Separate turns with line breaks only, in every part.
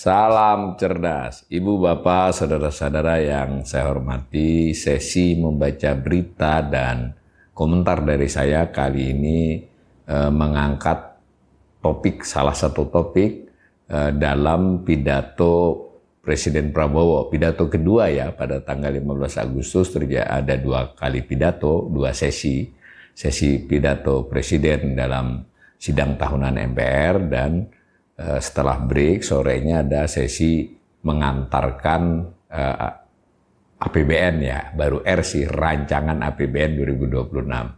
Salam cerdas, Ibu, Bapak, Saudara-saudara yang saya hormati. Sesi membaca berita dan komentar dari saya kali ini mengangkat salah satu topik dalam pidato Presiden Prabowo. Pidato kedua ya, pada tanggal 15 Agustus ada dua kali pidato, dua sesi. Sesi pidato Presiden dalam sidang tahunan MPR dan setelah break, sorenya ada sesi mengantarkan APBN ya, baru R sih, rancangan APBN 2026. Nah,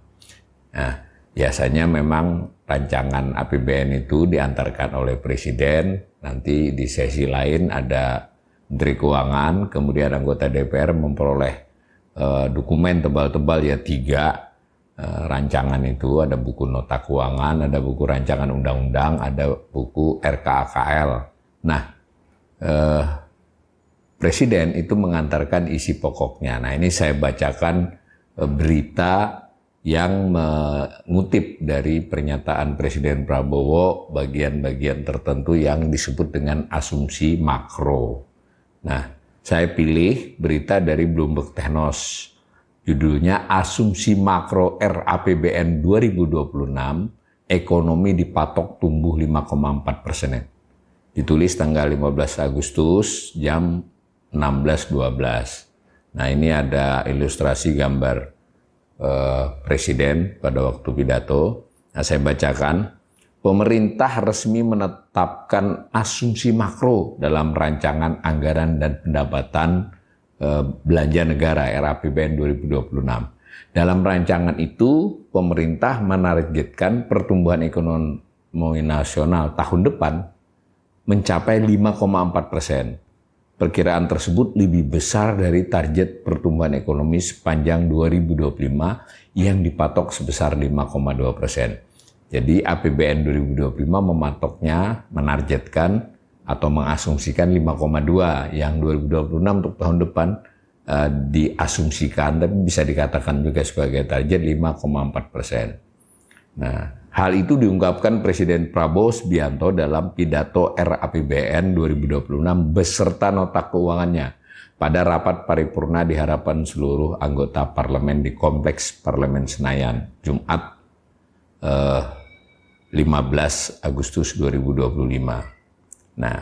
biasanya memang rancangan APBN itu diantarkan oleh Presiden, nanti di sesi lain ada Menteri Keuangan, kemudian anggota DPR memperoleh dokumen tebal-tebal ya, 3 rancangan itu, ada buku nota keuangan, ada buku rancangan undang-undang, ada buku RKAKL. Nah, Presiden itu mengantarkan isi pokoknya. Nah, ini saya bacakan berita yang mengutip dari pernyataan Presiden Prabowo bagian-bagian tertentu yang disebut dengan asumsi makro. Nah, saya pilih berita dari Bloomberg Technos. Judulnya Asumsi Makro RAPBN 2026, Ekonomi dipatok tumbuh 5,4%. Ditulis tanggal 15 Agustus jam 16.12. Nah, ini ada ilustrasi gambar Presiden pada waktu pidato. Nah, saya bacakan. Pemerintah resmi menetapkan asumsi makro dalam rancangan anggaran dan pendapatan belanja negara RAPBN 2026. Dalam rancangan itu, pemerintah menargetkan pertumbuhan ekonomi nasional tahun depan mencapai 5,4%. Perkiraan tersebut lebih besar dari target pertumbuhan ekonomi sepanjang 2025 yang dipatok sebesar 5,2%. Jadi APBN 2025 menargetkan atau mengasumsikan 5,2, yang 2026 untuk tahun depan diasumsikan, tapi bisa dikatakan juga sebagai target 5,4%. Nah, hal itu diungkapkan Presiden Prabowo Subianto dalam pidato RAPBN 2026 beserta nota keuangannya pada rapat paripurna di hadapan seluruh anggota parlemen di Kompleks Parlemen Senayan, Jumat 15 Agustus 2025. Nah,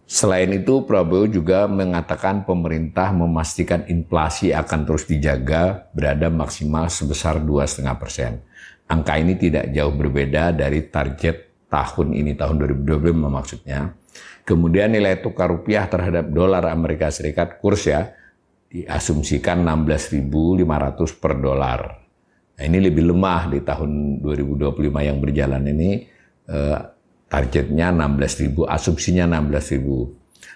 selain itu Prabowo juga mengatakan pemerintah memastikan inflasi akan terus dijaga berada maksimal sebesar 2,5%. Angka ini tidak jauh berbeda dari target tahun ini, tahun 2025 maksudnya. Kemudian nilai tukar rupiah terhadap dolar Amerika Serikat kurs ya diasumsikan 16.500 per dolar. Nah, ini lebih lemah di tahun 2025 yang berjalan ini. Targetnya 16.000, asumsinya 16.000.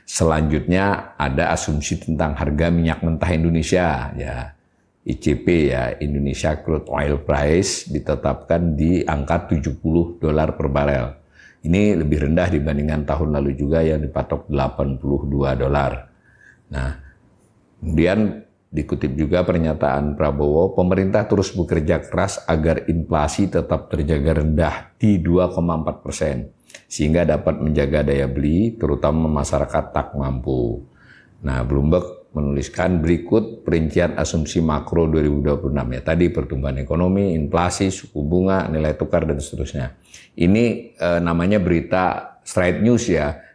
Selanjutnya ada asumsi tentang harga minyak mentah Indonesia, ya ICP ya, Indonesia Crude Oil Price ditetapkan di angka $70 per barel. Ini lebih rendah dibandingkan tahun lalu juga yang dipatok $82. Nah, kemudian dikutip juga pernyataan Prabowo, pemerintah terus bekerja keras agar inflasi tetap terjaga rendah di 2,4%, sehingga dapat menjaga daya beli, terutama masyarakat tak mampu. Nah, Bloomberg menuliskan berikut perincian asumsi makro 2026 ya. Tadi pertumbuhan ekonomi, inflasi, suku bunga, nilai tukar, dan seterusnya. Ini namanya berita straight news ya.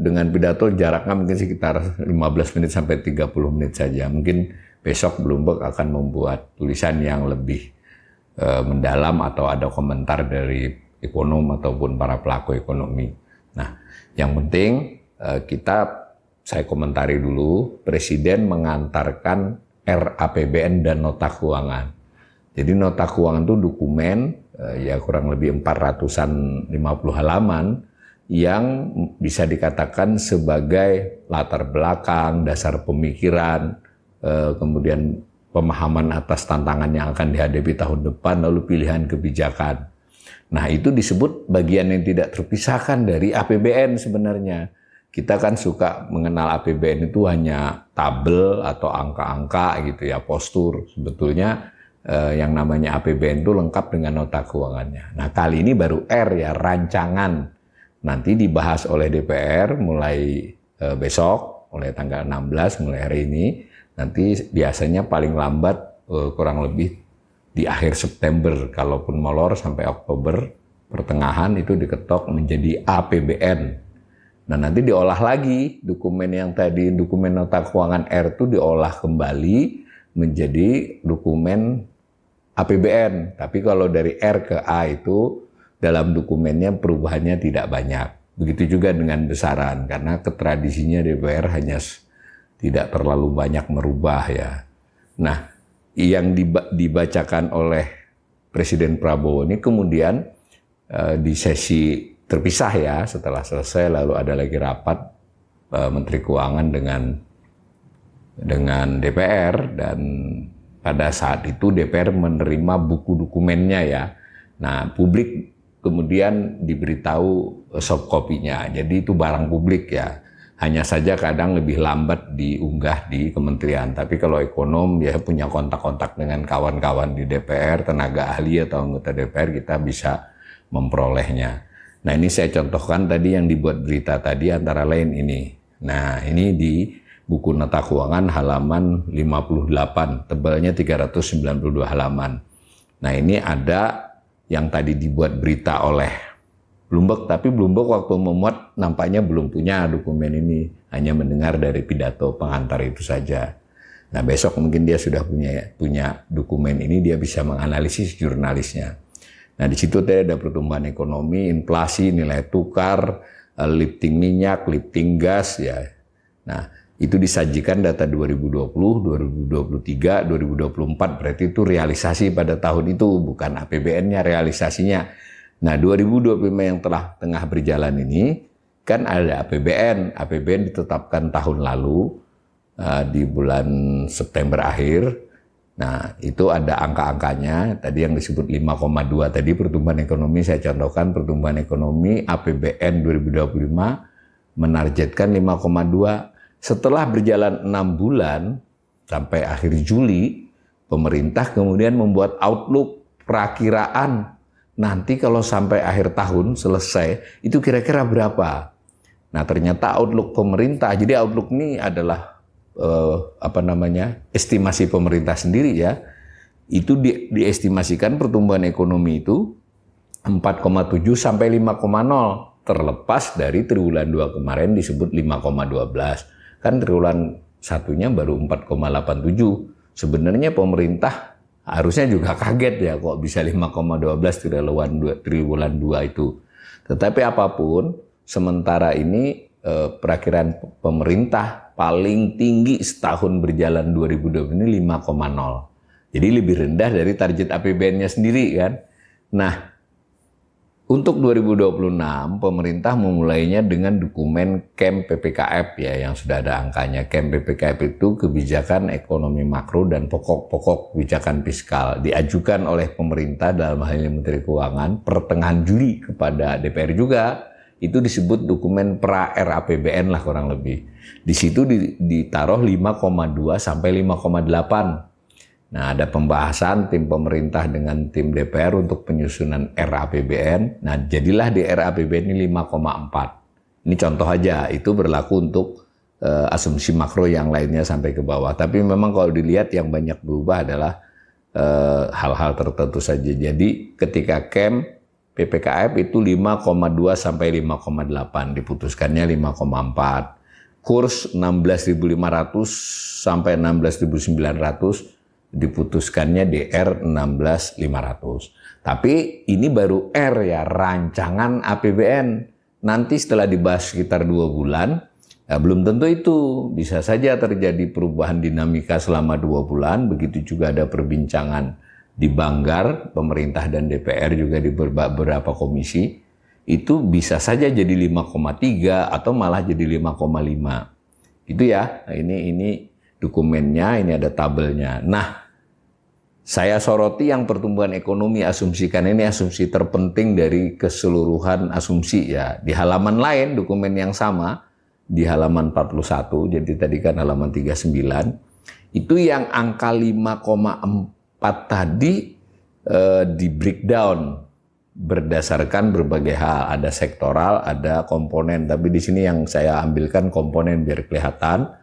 Dengan pidato jaraknya mungkin sekitar 15 menit sampai 30 menit saja. Mungkin besok Bloomberg akan membuat tulisan yang lebih mendalam atau ada komentar dari ekonom ataupun para pelaku ekonomi. Nah, yang penting saya komentari dulu, Presiden mengantarkan RAPBN dan nota keuangan. Jadi nota keuangan itu dokumen ya kurang lebih 450 halaman yang bisa dikatakan sebagai latar belakang, dasar pemikiran, kemudian pemahaman atas tantangan yang akan dihadapi tahun depan, lalu pilihan kebijakan. Nah, itu disebut bagian yang tidak terpisahkan dari APBN sebenarnya. Kita kan suka mengenal APBN itu hanya tabel atau angka-angka gitu ya, postur. Sebetulnya yang namanya APBN itu lengkap dengan nota keuangannya. Nah, kali ini baru R ya, rancangan Nanti dibahas oleh DPR mulai besok, mulai tanggal 16, mulai hari ini. Nanti biasanya paling lambat kurang lebih di akhir September, kalaupun molor sampai Oktober pertengahan itu diketok menjadi APBN. Nah nanti diolah lagi dokumen yang tadi, dokumen nota keuangan R itu diolah kembali menjadi dokumen APBN. Tapi kalau dari R ke A itu dalam dokumennya perubahannya tidak banyak. Begitu juga dengan besaran, karena ketradisinya DPR hanya tidak terlalu banyak merubah ya. Nah, yang dibacakan oleh Presiden Prabowo ini kemudian di sesi terpisah ya, setelah selesai lalu ada lagi rapat Menteri Keuangan dengan DPR, dan pada saat itu DPR menerima buku dokumennya ya. Nah, publik kemudian diberitahu soft copy-nya. Jadi itu barang publik ya. Hanya saja kadang lebih lambat diunggah di kementerian. Tapi kalau ekonom ya punya kontak-kontak dengan kawan-kawan di DPR, tenaga ahli atau anggota DPR, kita bisa memperolehnya. Nah ini saya contohkan tadi yang dibuat berita tadi antara lain ini. Nah ini di buku nota keuangan halaman 58, tebalnya 392 halaman. Nah ini ada yang tadi dibuat berita oleh Bloomberg, tapi Bloomberg waktu memuat nampaknya belum punya dokumen ini, hanya mendengar dari pidato pengantar itu saja. Nah besok mungkin dia sudah punya dokumen ini, dia bisa menganalisis jurnalisnya. Nah di situ tadi ada pertumbuhan ekonomi, inflasi, nilai tukar, lifting minyak, lifting gas ya. Nah itu disajikan data 2020, 2023, 2024, berarti itu realisasi pada tahun itu, bukan APBN-nya, realisasinya. Nah 2025 yang tengah berjalan ini kan ada APBN. APBN ditetapkan tahun lalu di bulan September akhir. Nah itu ada angka-angkanya, tadi yang disebut 5,2 tadi pertumbuhan ekonomi, saya contohkan pertumbuhan ekonomi APBN 2025 menargetkan 5,2. Setelah berjalan 6 bulan sampai akhir Juli, pemerintah kemudian membuat outlook perakiraan nanti kalau sampai akhir tahun selesai itu kira-kira berapa. Nah ternyata outlook pemerintah, jadi outlook ini adalah estimasi pemerintah sendiri ya, itu diestimasikan pertumbuhan ekonomi itu 4,7 sampai 5,0, terlepas dari triwulan 2 kemarin disebut 5,12. Kan triwulan satunya baru 4,87. Sebenarnya pemerintah harusnya juga kaget ya kok bisa 5,12 triwulan 2 itu. Tetapi apapun, sementara ini perakiraan pemerintah paling tinggi setahun berjalan 2020 ini 5,0. Jadi lebih rendah dari target APBN-nya sendiri kan. Nah, untuk 2026 pemerintah memulainya dengan dokumen KEM PPKF ya yang sudah ada angkanya. KEM PPKF itu kebijakan ekonomi makro dan pokok-pokok kebijakan fiskal, diajukan oleh pemerintah dalam hal ini Menteri Keuangan pertengahan Juli kepada DPR juga. Itu disebut dokumen pra RAPBN lah kurang lebih. Di situ ditaruh 5,2 sampai 5,8. Nah, ada pembahasan tim pemerintah dengan tim DPR untuk penyusunan RAPBN. Nah, jadilah di RAPBN ini 5,4. Ini contoh aja, itu berlaku untuk asumsi makro yang lainnya sampai ke bawah. Tapi memang kalau dilihat yang banyak berubah adalah hal-hal tertentu saja. Jadi ketika KEM PPKF itu 5,2 sampai 5,8, diputuskannya 5,4. Kurs 16.500 sampai 16.900 diputuskannya DR 16.500. Tapi ini baru R ya, rancangan APBN. Nanti setelah dibahas sekitar 2 bulan, ya belum tentu itu. Bisa saja terjadi perubahan dinamika selama 2 bulan. Begitu juga ada perbincangan di Banggar, pemerintah dan DPR juga di beberapa komisi. Itu bisa saja jadi 5,3 atau malah jadi 5,5. Itu ya, ini dokumennya, ini ada tabelnya. Nah, saya soroti yang pertumbuhan ekonomi asumsikan ini asumsi terpenting dari keseluruhan asumsi ya. Di halaman lain dokumen yang sama, di halaman 41, jadi tadi kan halaman 39, itu yang angka 5,4 tadi di breakdown. berdasarkan berbagai hal, ada sektoral, ada komponen. Tapi di sini yang saya ambilkan komponen biar kelihatan.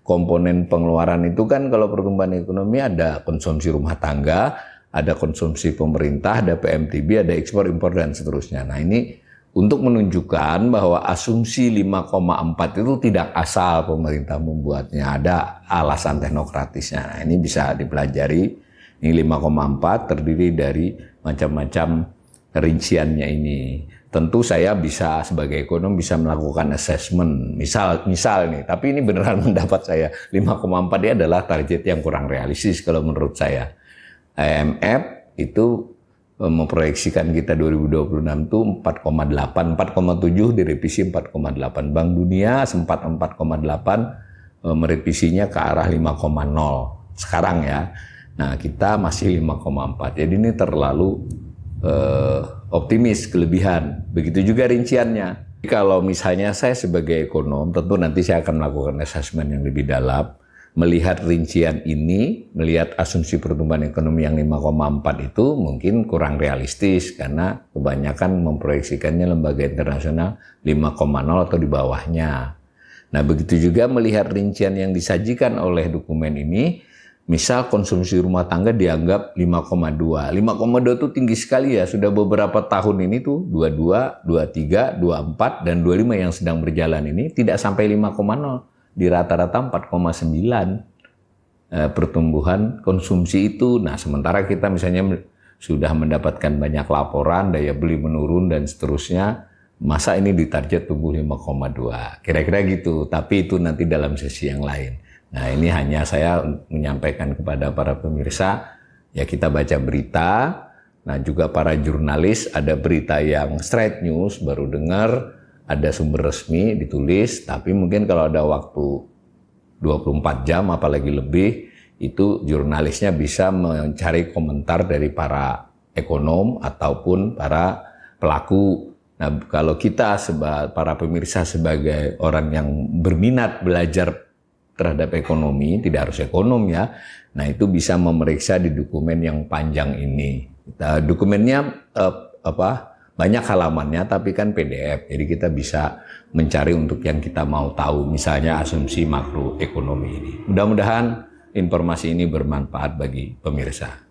Komponen pengeluaran itu kan kalau pertumbuhan ekonomi ada konsumsi rumah tangga, ada konsumsi pemerintah, ada PMTB, ada ekspor, impor, dan seterusnya. Nah ini untuk menunjukkan bahwa asumsi 5,4 itu tidak asal pemerintah membuatnya, ada alasan teknokratisnya. Nah ini bisa dipelajari. Ini 5,4 terdiri dari macam-macam rinciannya ini. Tentu saya bisa sebagai ekonom bisa melakukan assessment. Misal nih, tapi ini beneran mendapat saya 5,4 ini adalah target yang kurang realistis kalau menurut saya. IMF itu memproyeksikan kita 2026 itu 4,8, 4,7 direvisi 4,8. Bank Dunia sempat 4,8 merevisinya ke arah 5,0 sekarang ya. Nah kita masih 5,4. Jadi ini terlalu optimis, kelebihan. Begitu juga rinciannya. Kalau misalnya saya sebagai ekonom, tentu nanti saya akan melakukan assessment yang lebih dalam, melihat rincian ini, melihat asumsi pertumbuhan ekonomi yang 5,4 itu mungkin kurang realistis karena kebanyakan memproyeksikannya lembaga internasional 5,0 atau di bawahnya. Nah, begitu juga melihat rincian yang disajikan oleh dokumen ini, misal konsumsi rumah tangga dianggap 5,2. 5,2 itu tinggi sekali ya, sudah beberapa tahun ini tuh 22, 23, 24, dan 25 yang sedang berjalan ini tidak sampai 5,0. Di rata-rata 4,9 pertumbuhan konsumsi itu. Nah sementara kita misalnya sudah mendapatkan banyak laporan, daya beli menurun dan seterusnya, masa ini ditarget tumbuh 5,2. Kira-kira gitu, tapi itu nanti dalam sesi yang lain. Nah ini hanya saya menyampaikan kepada para pemirsa, ya kita baca berita, nah juga para jurnalis ada berita yang straight news, baru dengar, ada sumber resmi ditulis, tapi mungkin kalau ada waktu 24 jam apalagi lebih, itu jurnalisnya bisa mencari komentar dari para ekonom ataupun para pelaku. Nah kalau kita para pemirsa sebagai orang yang berminat belajar terhadap ekonomi, tidak harus ekonom ya. Nah itu bisa memeriksa di dokumen yang panjang ini. Dokumennya banyak halamannya, tapi kan PDF. Jadi kita bisa mencari untuk yang kita mau tahu, misalnya asumsi makroekonomi ini. Mudah-mudahan informasi ini bermanfaat bagi pemirsa.